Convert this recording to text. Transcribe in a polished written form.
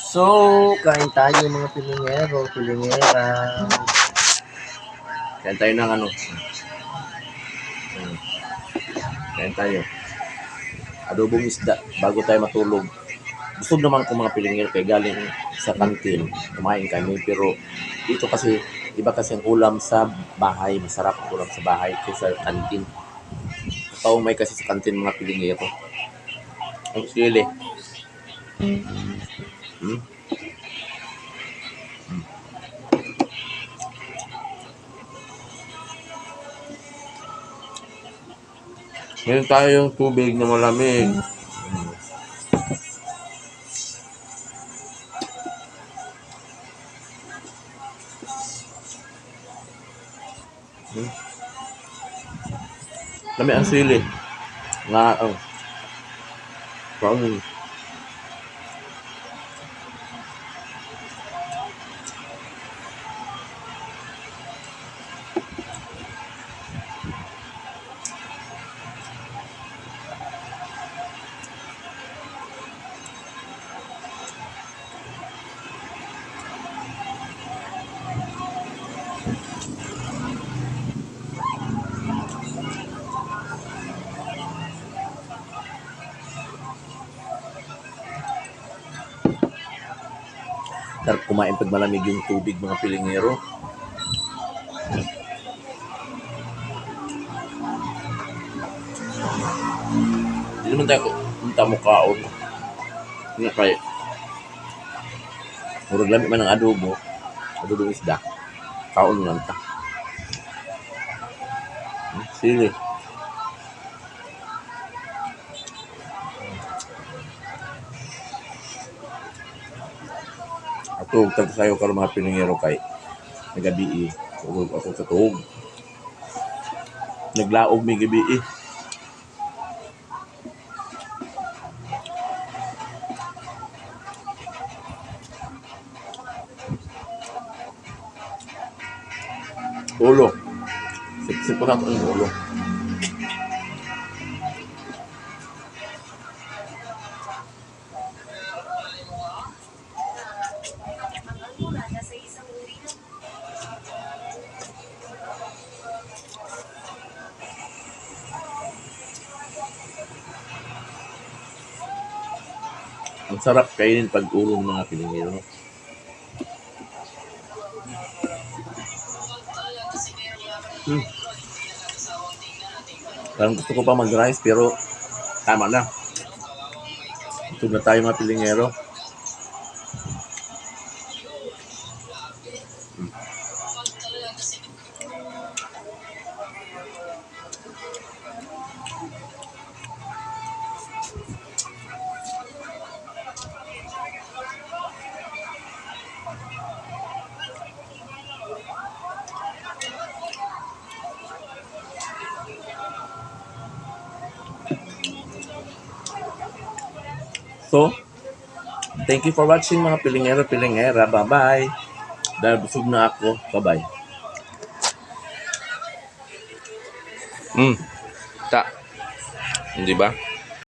So, kain tayo mga pilingero, pilingera. Kain tayo ng ano. Kain tayo. Adobong isda bago tayo matulog. Busog naman ko mga pilingero kay galing sa kantin. Kumain kami pero dito kasi iba kasi ang ulam sa bahay. Masarap ang ulam sa bahay kaysa sa kantin. Tao may kasi sa kantin mga pilingero. Ang sili. Hmm? Meron tayong tubig na malamig. Lami ang sili. Nga, parang sarap kumain pag malamig yung tubig mga pilingero. Hindi naman tayo punta mo kaon. Hindi kaya. Murag lamig man ang adobo. Adobong isda. Kaon lang ta. Sili. Ako tag sayo karon mga pilingero kay nagabi ug ako sa tuog. Naglaog mi gabi Ulo. Sip ko na ang ulo. Ang sarap kainin pag ulo ng mga pilingero. Parang gusto ko pa mag-rice pero tama na. Ito na tayo mga pilingero. So, thank you for watching mga pilingero, pilingera. Bye-bye. Dahil busog na ako. Bye-bye. Ta. Hindi ba?